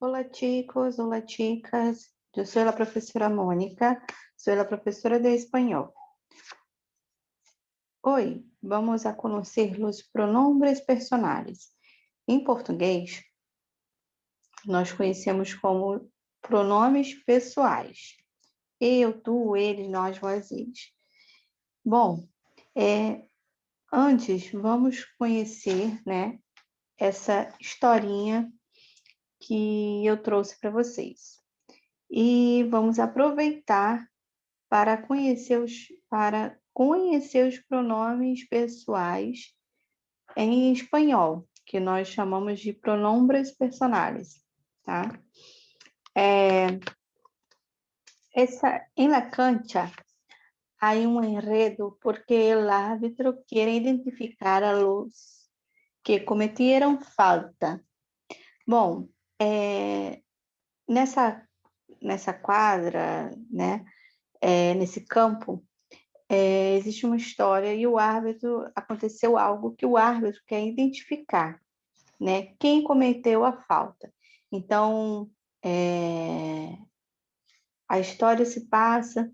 Olá, chicos, olá, chicas. Eu sou a professora Mônica, sou a professora de espanhol. Hoje vamos a conhecer os pronombres personais. Em português, nós conhecemos como pronomes pessoais. Eu, tu, ele, nós, vós, eles. Bom, antes vamos conhecer, né, essa historinha que eu trouxe para vocês. E vamos aproveitar para conhecer os pronomes pessoais em espanhol, que nós chamamos de pronombres personales, tá? En la cancha hay un enredo porque el árbitro quiere identificar a los que cometieron falta. Bom, nessa quadra, né, nesse campo, existe uma história e aconteceu algo que o árbitro quer identificar, né? Quem cometeu a falta. Então, a história se passa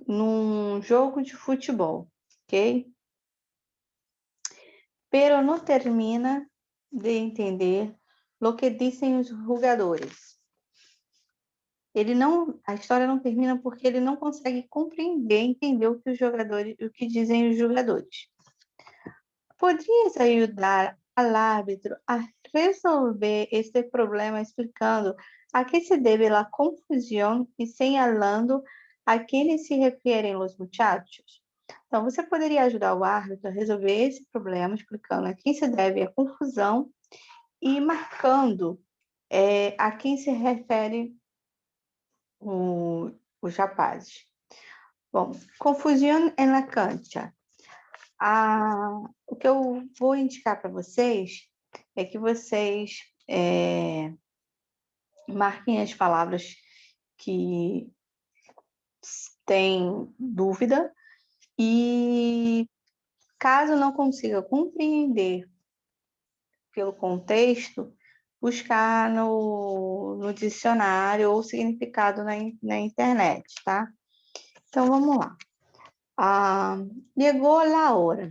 num jogo de futebol, ok? Pero não termina de entender lo que dizem os jogadores. A história não termina porque ele não consegue compreender, entender o que dizem os jogadores. Poderias ajudar al árbitro a resolver este problema explicando a que se debe a confusão e señalando a quienes se referem os muchachos? Então, você poderia ajudar o árbitro a resolver esse problema explicando a quem se deve a confusão e marcando a quem se refere os rapazes. Bom, confusão en la cancha. O que eu vou indicar para vocês é que vocês marquem as palavras que têm dúvida e, caso não consiga compreender pelo contexto, buscar no dicionário ou significado na internet, tá? Então, vamos lá. Llegó la hora.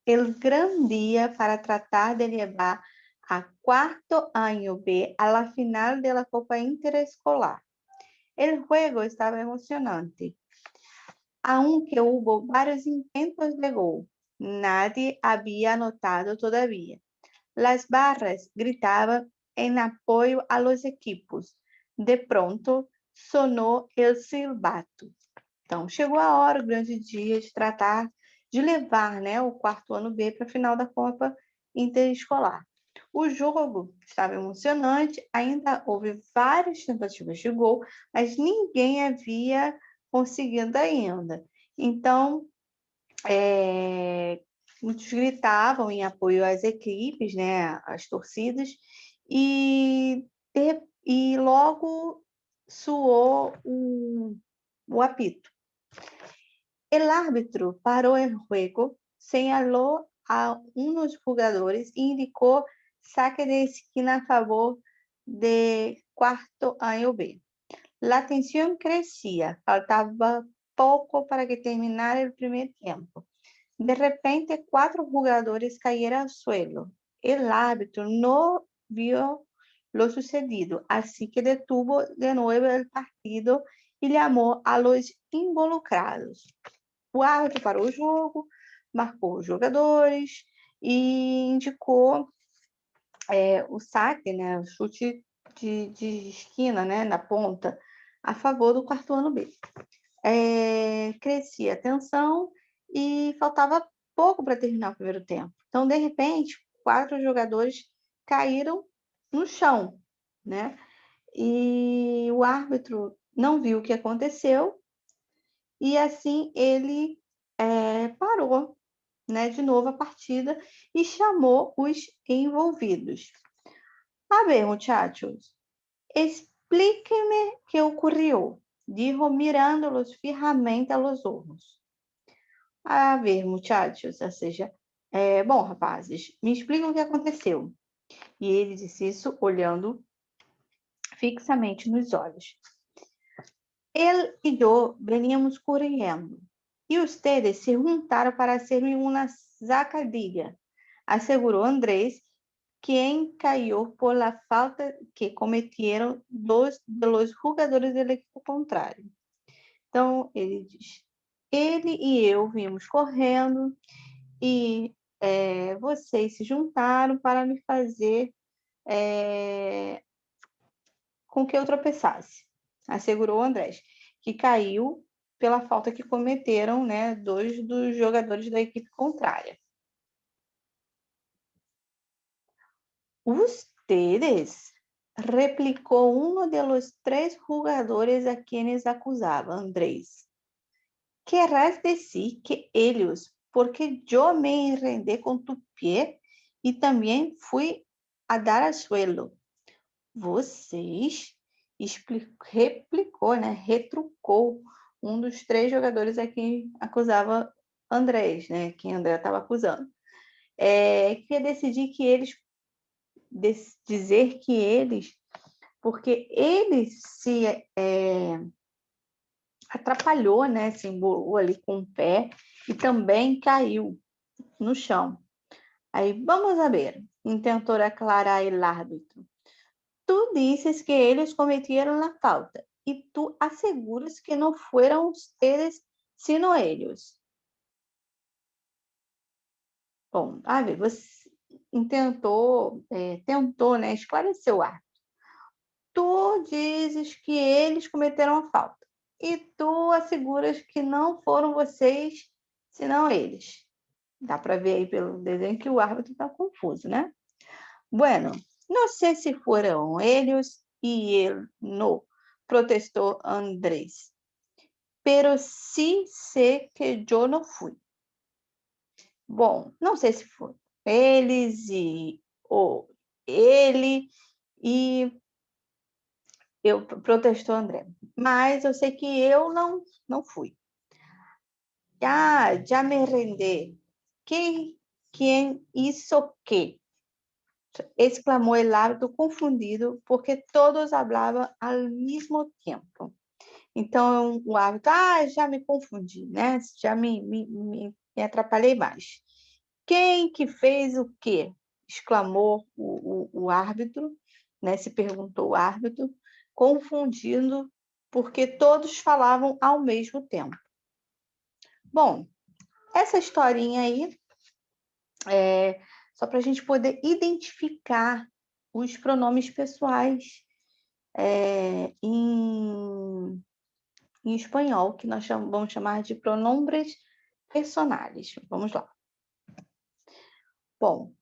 El gran día para tratar de llevar a cuarto año B a la final de la Copa Interescolar. El juego estaba emocionante, aunque hubo varios intentos de gol. Nadie había anotado todavía. Las barras gritaban en apoyo a los equipos. De pronto, sonó el silbato. Então, chegou a hora, o grande dia de tratar de levar, né, o quarto ano B para a final da Copa Interescolar. O jogo estava emocionante, ainda houve várias tentativas de gol, mas ninguém havia conseguido ainda. Então, muitos gritavam em apoio às equipes, né, às torcidas, e logo soou o apito. El árbitro paró el juego, señaló a unos jugadores e indicó saque de esquina a favor de cuarto año B. La tensión crecía, faltaba poco para que terminara el primer tiempo. De repente, 4 jugadores cayeron al suelo. El árbitro no vio lo sucedido, así que detuvo de nuevo el partido e llamó a los involucrados. O árbitro parou o jogo, marcou os jogadores e indicou o saque, né, o chute de esquina, né, na ponta, a favor do quarto ano B. Crescia a tensão e faltava pouco para terminar o primeiro tempo. Então, de repente, 4 jogadores caíram no chão, né? E o árbitro não viu o que aconteceu e assim ele parou, né, de novo a partida e chamou os envolvidos. A ver, muchachos, explíqueme qué ocurrió, dijo mirándolos fijamente a los ojos. A ver, muchachos, ou seja, bom, rapazes, me explicam o que aconteceu. E ele disse isso olhando fixamente nos olhos. Él y yo veníamos corriendo, y ustedes se juntaron para hacerme una zancadilla, aseguró Andrés, quien cayó por la falta que cometieron dos de los jugadores do equipo contrário. Então, ele diz, ele e eu vimos correndo e vocês se juntaram para me fazer com que eu tropeçasse, assegurou Andrés, que caiu pela falta que cometeram, né, dois dos jogadores da equipe contrária. Ustedes, replicó uno de los tres jugadores a quienes acusaba Andrés. Querrás decir que ellos, porque yo me enredé con tu pie y también fui a dar al suelo. Vocês, replicou, né, retrucou um dos três jogadores a quem acusava Andrés, né, quem André estava acusando. Queria decidir que eles, dizer que eles, porque ele se atrapalhou, né, se embolou ali com o pé e também caiu no chão. Aí, vamos a ver, intentou aclarar o árbitro. Tú dices que ellos cometieron la falta y tú aseguras que no fueron ustedes, sino ellos. Bom, a ver, você tentou, né, esclarecer o árbitro. Tu dizes que eles cometeram a falta e tu asseguras que não foram vocês, senão eles. Dá para ver aí pelo desenho que o árbitro está confuso, né? Bueno, no sé si fueron ellos y él no, protestou Andrés. Pero sí sé que yo no fui. Bom, não sei se foi eles ou ele e eu protestou André. Mas eu sei que eu não fui. Já me rendé. Quem hizo quê? Exclamou el árbitro confundido, porque todos falavam ao mesmo tempo. Então, o árbitro, já me confundi, né? Já me atrapalhei mais. Quem que fez o quê? Exclamou o árbitro, né? Se perguntou o árbitro, confundindo, porque todos falavam ao mesmo tempo. Bom, essa historinha aí só para a gente poder identificar os pronomes pessoais em espanhol, que nós vamos chamar de pronombres personales. Vamos lá. Bom,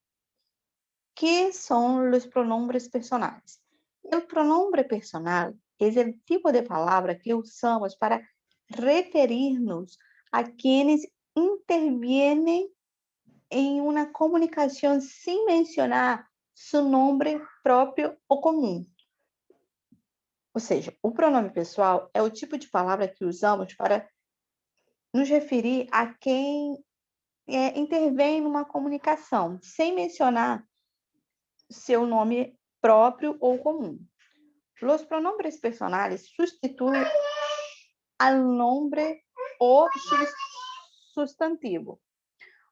¿qué son los pronombres personales? El pronombre personal es el tipo de palabra que usamos para referirnos a quienes intervienen en una comunicación sin mencionar su nombre próprio ou comum. Ou seja, o pronome pessoal é o tipo de palavra que usamos para nos referir a quem intervém numa comunicação, sem mencionar seu nome próprio ou comum. Los pronombres personales sustituem al nombre ou substantivo.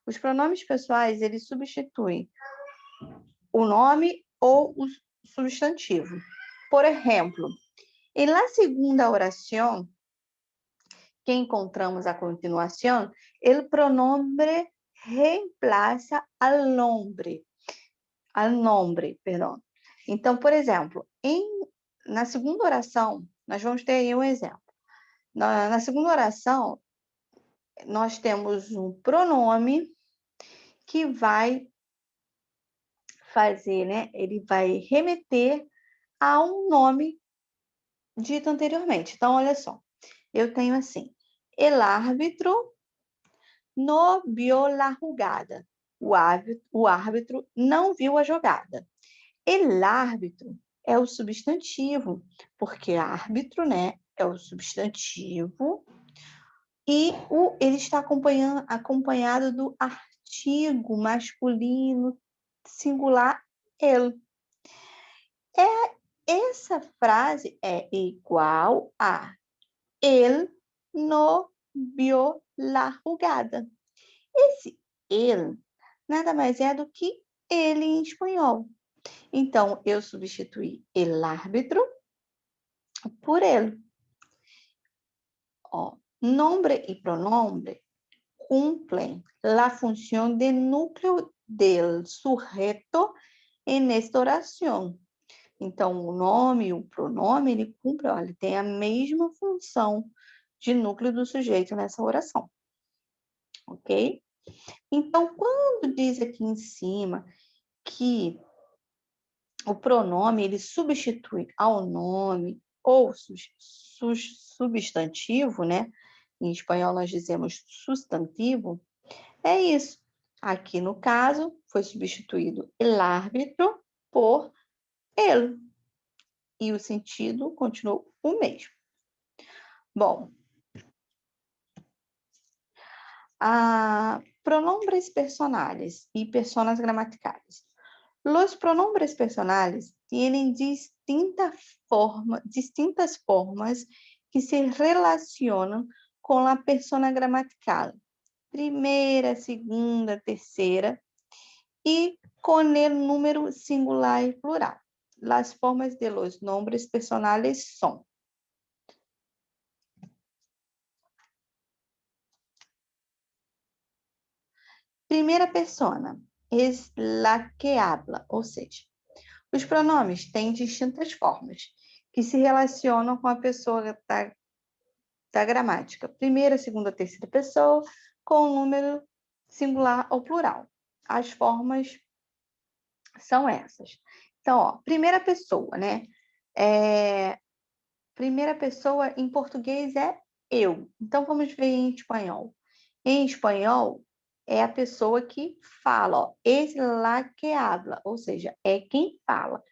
Os pronomes pessoais, eles substituem o nome ou o substantivo. Por exemplo, em la segunda oração que encontramos a continuação, el pronombre reemplaça al nombre. Perdão. Então, por exemplo, na segunda oração, nós vamos ter aí um exemplo. Na segunda oração, nós temos um pronome que vai fazer, né? Ele vai remeter a um nome dito anteriormente. Então, olha só. Eu tenho assim, el árbitro no vio la jugada. O árbitro não viu a jogada. El árbitro é o substantivo, porque árbitro, né, é o substantivo, e ele está acompanhado do artigo masculino singular el. essa frase é igual a Él no vio la jugada. Esse ele nada mais é do que ele em espanhol. Então, eu substituí el árbitro por ele. Ó, nombre y pronombre cumplen la función de núcleo del sujeto en esta oração. Então, o nome e o pronome, ele cumpre, ó, ele tem a mesma função de núcleo do sujeito nessa oração. Ok? Então, quando diz aqui em cima que o pronome, ele substitui ao nome ou substantivo, né? Em espanhol nós dizemos substantivo, é isso. Aqui no caso, foi substituído el árbitro por ele. E o sentido continuou o mesmo. Bom, pronombres personales y personas gramaticales. Los pronombres personales tienen distintas formas que se relacionan con la persona gramatical. Primeira, segunda, terceira, y con el número singular y plural. Las formas de los nombres personales son: primeira persona, es la que habla, ou seja, os pronomes têm distintas formas que se relacionam com a pessoa da gramática. Primeira, segunda, terceira pessoa, com o número singular ou plural. As formas são essas. Então, ó, primeira pessoa, né? Primeira pessoa em português é eu. Então, vamos ver em espanhol. Em espanhol, é a pessoa que fala, ó, es la que habla, ou seja, é quem fala.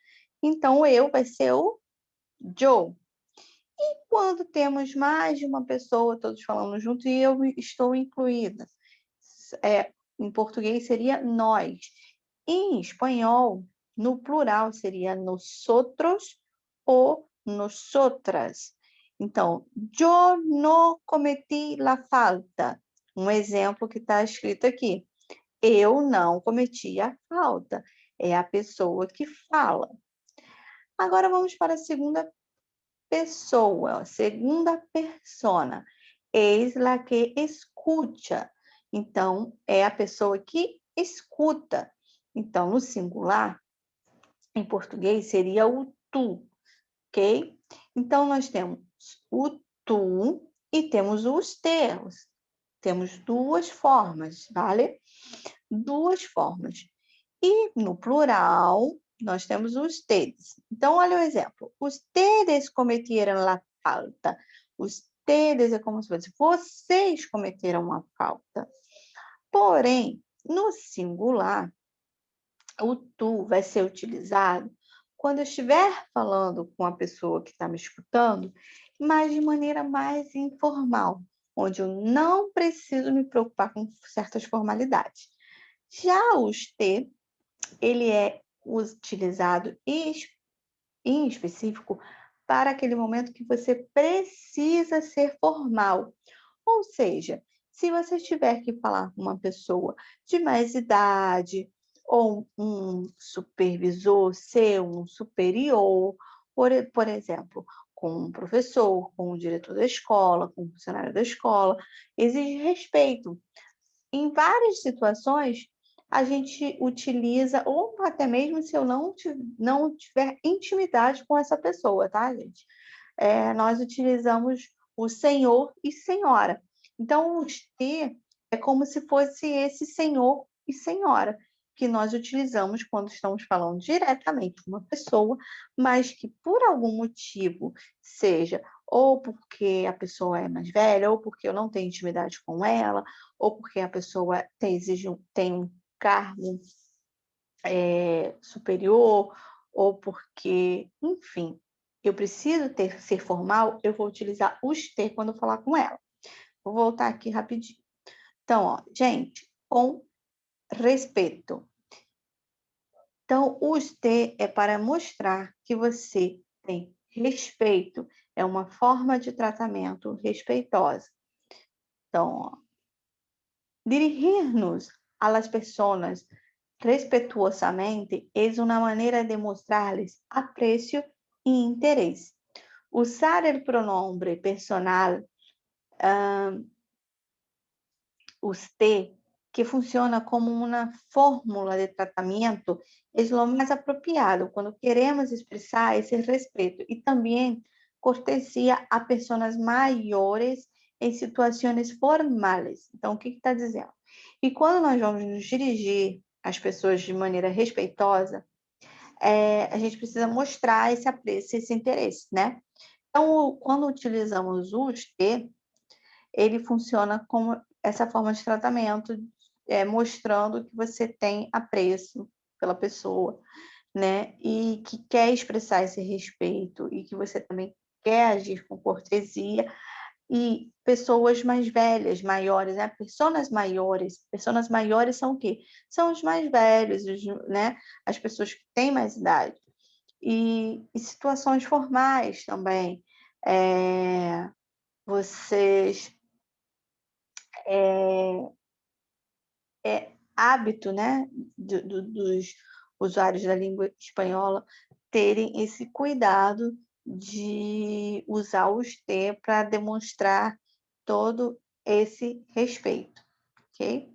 Então, o eu vai ser o yo. E quando temos mais de uma pessoa, todos falando junto, e eu estou incluída. Em português seria nós. Em espanhol, no plural, seria nosotros ou nosotras. Então, yo no cometi la falta. Um exemplo que está escrito aqui. Eu não cometi a falta. É a pessoa que fala. Agora vamos para a segunda pessoa, segunda persona. Es la que escucha. Então, é a pessoa que escuta. Então, no singular, em português, seria o tu, ok? Então, nós temos o tu e temos os teus. Temos duas formas, vale? Duas formas. E no plural, nós temos os ustedes. Então, olha o exemplo. Ustedes cometeram la falta. Ustedes é como se fosse vocês cometeram uma falta. Porém, no singular, o tu vai ser utilizado quando eu estiver falando com a pessoa que está me escutando, mas de maneira mais informal, onde eu não preciso me preocupar com certas formalidades. Já o te, ele é utilizado em específico para aquele momento que você precisa ser formal. Ou seja, se você tiver que falar com uma pessoa de mais idade, ou um supervisor seu, um superior, por exemplo, com um professor, com o diretor da escola, com o funcionário da escola, exige respeito. Em várias situações, a gente utiliza, ou até mesmo se eu não tiver intimidade com essa pessoa, tá, gente? Nós utilizamos o senhor e senhora. Então, o te é como se fosse esse senhor e senhora, que nós utilizamos quando estamos falando diretamente com uma pessoa, mas que por algum motivo, seja ou porque a pessoa é mais velha, ou porque eu não tenho intimidade com ela, ou porque a pessoa tem um cargo superior, ou porque, enfim, eu preciso ser formal, eu vou utilizar os ter quando eu falar com ela. Vou voltar aqui rapidinho. Então, ó, gente, com respeito. Então, o usted é para mostrar que você tem respeito, é uma forma de tratamento respeitosa. Então, dirigir-nos a las personas respetuosamente es una manera de mostrarles aprecio e interés. Usar el pronombre personal usted, que funciona como uma fórmula de tratamento, é o mais apropriado quando queremos expressar esse respeito e também cortesia a pessoas maiores em situações formais. Então, o que está dizendo? E quando nós vamos nos dirigir às pessoas de maneira respeitosa, a gente precisa mostrar esse apreço, esse interesse, né? Então, quando utilizamos o usted, ele funciona como essa forma de tratamento, mostrando que você tem apreço pela pessoa, né? E que quer expressar esse respeito e que você também quer agir com cortesia. E pessoas mais velhas, maiores, né? Pessoas maiores são o quê? São os mais velhos, né? As pessoas que têm mais idade. E situações formais também. Vocês hábito, né, dos usuários da língua espanhola terem esse cuidado de usar os T para demonstrar todo esse respeito, ok?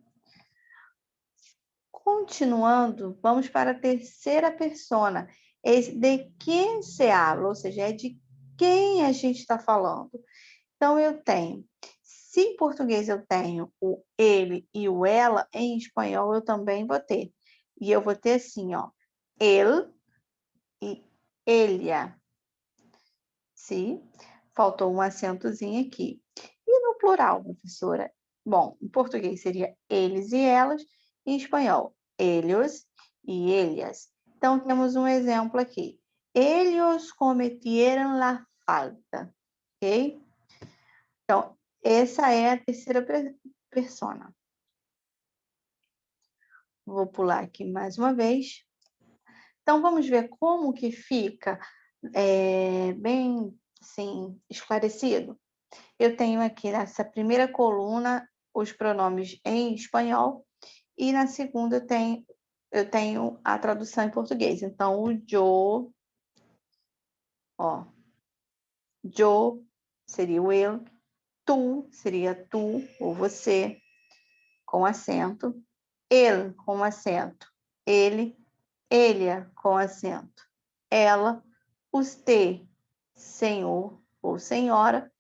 Continuando, vamos para a terceira persona. De quem se habla, ou seja, é de quem a gente está falando. Então, eu tenho, se em português eu tenho o ele e o ela, em espanhol eu também vou ter. E eu vou ter assim, ó, ele e ella. Sim? Faltou um acentozinho aqui. E no plural, professora? Bom, em português seria eles e elas, em espanhol, ellos e ellas. Então, temos um exemplo aqui. Ellos cometieron la falta, ok? Então, essa é a terceira persona. Vou pular aqui mais uma vez. Então, vamos ver como que fica bem, assim, esclarecido. Eu tenho aqui nessa primeira coluna os pronomes em espanhol e na segunda eu tenho a tradução em português. Então, o yo seria o eu, tu seria tu ou você, com acento, ele com acento, ele, ella com acento, ela, usted, senhor ou senhora,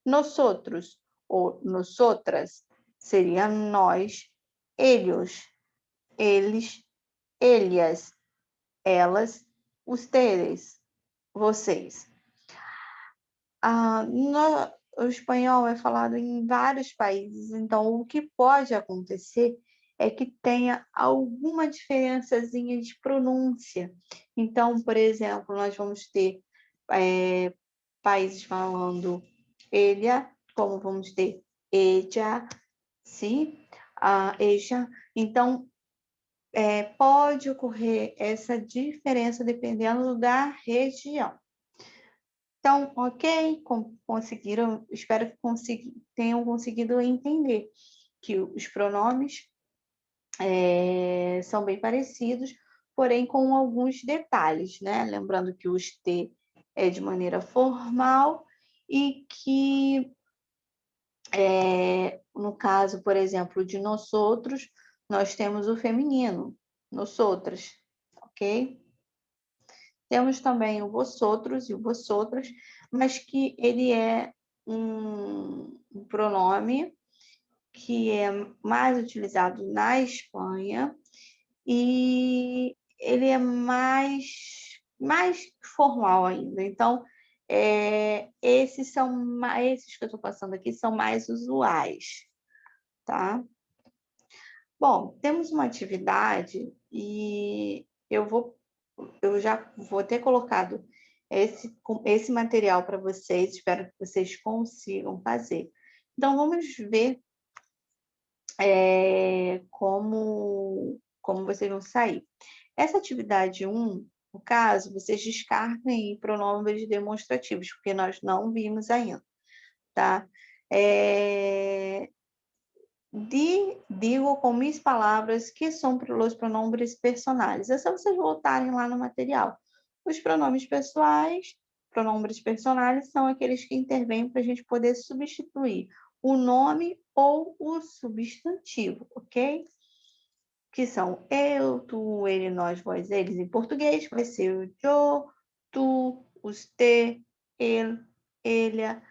nosotros ou nosotras seria nós, ellos, eles, ellas, elas, ustedes, vocês. O espanhol é falado em vários países, então o que pode acontecer é que tenha alguma diferençazinha de pronúncia. Então, por exemplo, nós vamos ter países falando ella, como vamos ter ella, sim? Ella. Então, pode ocorrer essa diferença dependendo da região. Então, ok, conseguiram, espero que tenham conseguido entender que os pronomes são bem parecidos, porém com alguns detalhes, né? Lembrando que o T é de maneira formal e que, no caso, por exemplo, de nós outros, nós temos o feminino, nós outras, ok? Temos também o vosotros e o vosotras, mas que ele é um pronome que é mais utilizado na Espanha e ele é mais formal ainda. Então, esses que eu estou passando aqui são mais usuais, tá? Bom, temos uma atividade e eu já vou ter colocado esse material para vocês, espero que vocês consigam fazer. Então, vamos ver como vocês vão sair. Essa atividade 1, No caso, vocês descartem pronomes demonstrativos, porque nós não vimos ainda, tá? Digo com minhas palavras que são os pronombres personais. É só vocês voltarem lá no material. Os pronomes pessoais, pronombres personais, são aqueles que intervêm para a gente poder substituir o nome ou o substantivo, ok? Que são eu, tu, ele, nós, vós, eles. Em português vai ser o yo, tu, usted, ele, ella,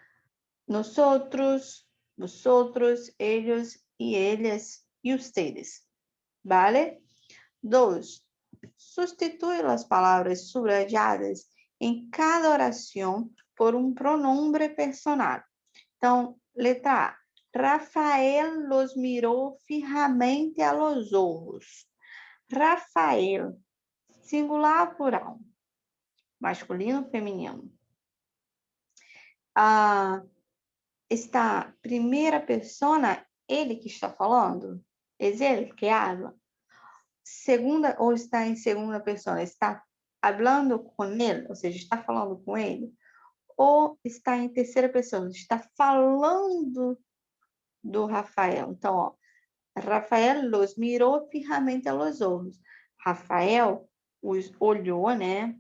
nosotros, vosotros, ellos y ellas y ustedes. ¿Vale? 2. Sustitui as palavras subrayadas em cada oração por um pronombre personal. Então, letra A. Rafael los miró fijamente a los ojos. Rafael, singular, plural, masculino, feminino. Esta primeira persona, ele que está falando, é ele que habla. Segunda, ou está em segunda persona, está falando com ele, ou seja, está falando com ele, ou está em terceira pessoa, está falando do Rafael. Então, ó, Rafael los mirou fijamente a los ojos. Rafael os olhou, né,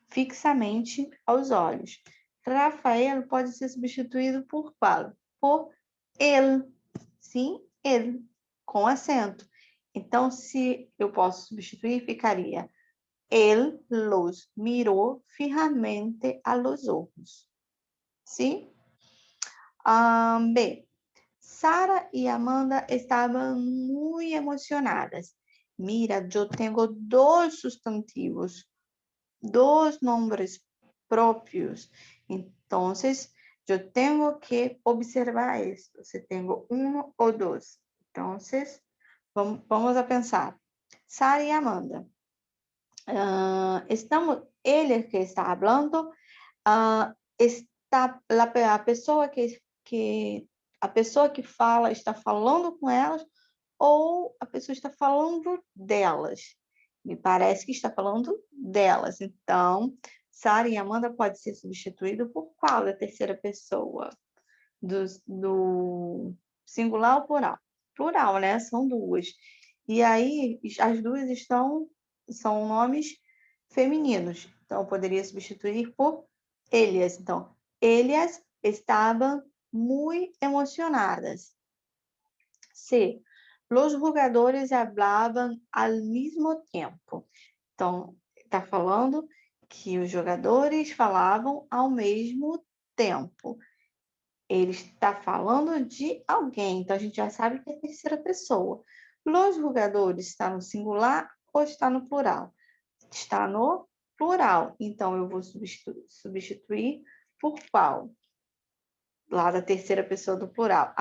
fixamente aos olhos. Rafael pode ser substituído por qual? Por ele. Sim, ele, com acento. Então, se eu posso substituir, ficaria él los miró fijamente a los ojos. ¿Sí? B. Sara y Amanda estaban muy emocionadas. Mira, yo tengo 2 sustantivos, 2 nombres propios. Entonces, yo tengo que observar esto. Si tengo 1 o 2. Entonces, vamos a pensar. Sara y Amanda. Ele que está hablando, está a pessoa que fala está falando com elas ou a pessoa está falando delas. Me parece que está falando delas. Então, Sara e Amanda pode ser substituído por qual da terceira pessoa? Do singular ou plural? Plural, né? São 2. E aí, as 2 são nomes femininos. Então, eu poderia substituir por ellas. Então, ellas estaban muy emocionadas. C. Los jugadores hablaban al mismo tiempo. Então, está falando que os jogadores falavam ao mesmo tempo. Ele está falando de alguém, então a gente já sabe que é a terceira pessoa. Los jogadores está no singular ou está no plural? Está no plural, então eu vou substituir por qual? Lá da terceira pessoa do plural.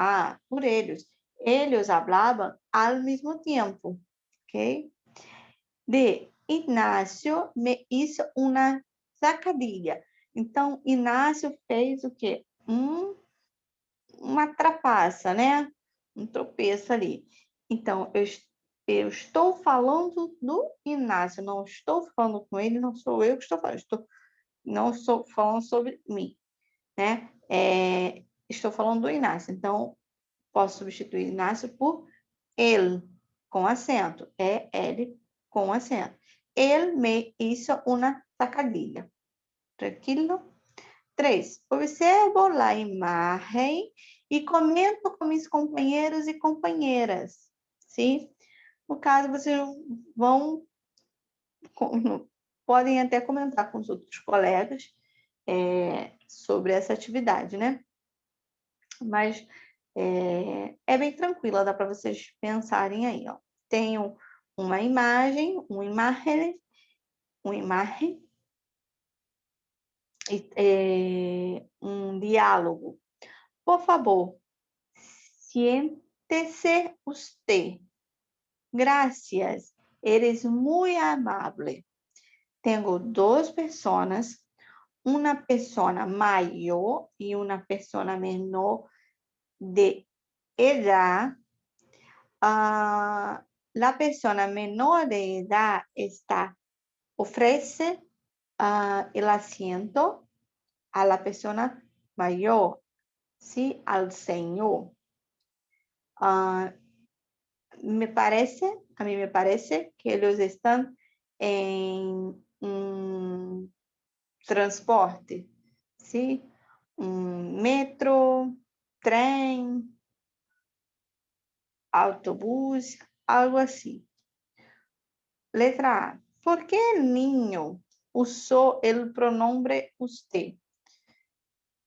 Por eles. Eles hablaban al mismo tiempo, ok? D. Ignacio me hizo una sacadilha. Então, Inácio fez o quê? Uma trapaça, né? Um tropeço ali. Então, eu estou falando do Inácio, não estou falando com ele, não sou eu que estou falando, não estou falando sobre mim, né? Estou falando do Inácio, então posso substituir Inácio por ele, com acento. É ele com acento. Ele me hizo una sacadilha. Tranquilo? 3. Observo a imagem e comento com meus companheiros e companheiras. Sim? No caso, vocês podem até comentar com os outros colegas sobre essa atividade, né? Mas é bem tranquila, dá para vocês pensarem aí, ó. Tenho uma imagem, um diálogo. Por favor, siéntese usted. Gracias, eres muy amable. Tengo 2 personas, una persona mayor y una persona menor de edad. la persona menor de edad ofrece el asiento a la persona mayor, ¿sí? Al señor. A mí me parece que ellos están en un transporte, ¿sí? Un metro, tren, autobús, algo así. Letra A. ¿Por qué el niño usó el pronombre usted?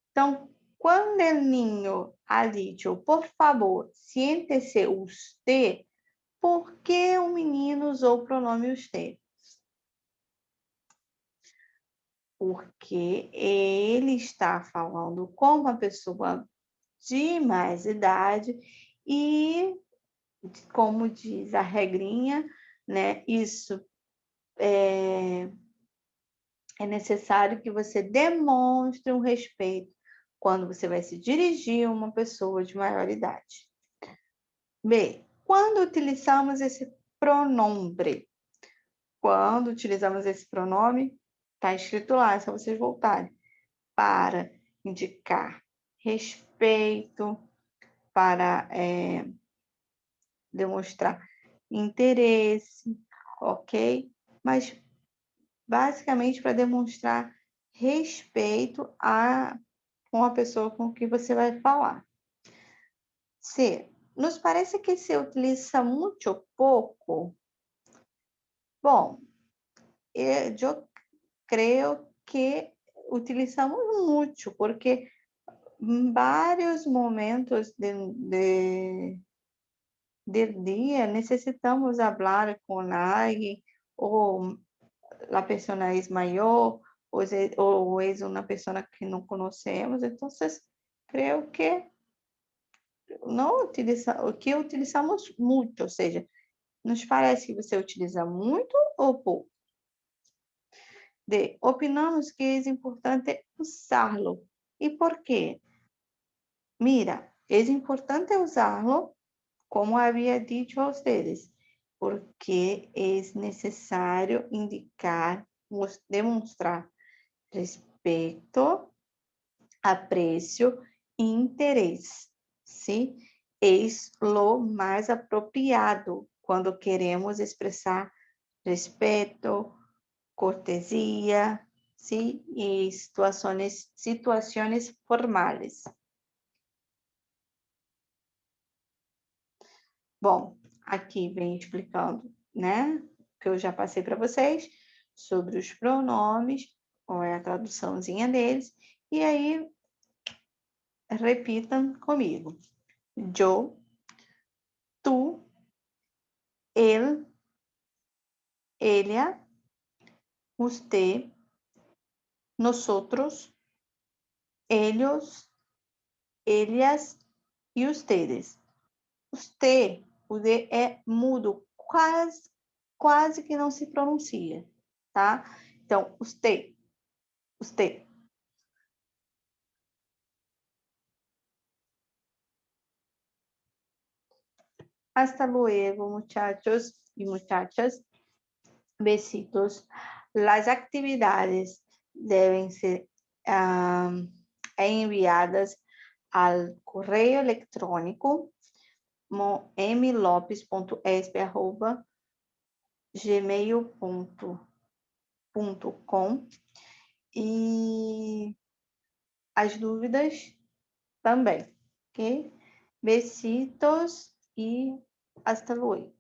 Então, quando o niño ha dicho, por favor, siéntese usted, por que o menino usou o pronome usted? Porque ele está falando com uma pessoa de mais idade e, como diz a regrinha, né, isso é necessário que você demonstre um respeito quando você vai se dirigir a uma pessoa de maior idade. B. Quando utilizamos esse pronombre? Quando utilizamos esse pronome, está escrito lá, é só vocês voltarem. Para indicar respeito, para demonstrar interesse, ok? Mas, basicamente, para demonstrar respeito com a pessoa com que você vai falar. C. Nos parece que se utiliza muito pouco. Bom, eu creio que utilizamos muito, porque em vários momentos del dia necessitamos falar com alguém, ou a pessoa é maior, ou é uma pessoa que não conhecemos, então, creio que que utilizamos muito, ou seja, nos parece que você utiliza muito ou pouco. D. Opinamos que é importante usá-lo. E por quê? Mira, é importante usá-lo, como havia dito a vocês, porque é necessário indicar, demonstrar respeito, apreço e interesse, sim? Es lo mais apropriado quando queremos expressar respeito, cortesia, sim? E situações formais. Bom, aqui vem explicando, né? Que eu já passei para vocês sobre os pronomes, qual é a traduçãozinha deles, e aí repitam comigo. Eu, tu, ele, ella, usted, nosotros, ellos, ellas e ustedes. Usted, o D é mudo, quase que não se pronuncia, tá? Então, usted. Hasta luego, muchachos y muchachas. Besitos. Las actividades deben ser enviadas al correo electrónico mlopes.esp@gmail.com e as dúvidas também, ok? Besitos e hasta luego.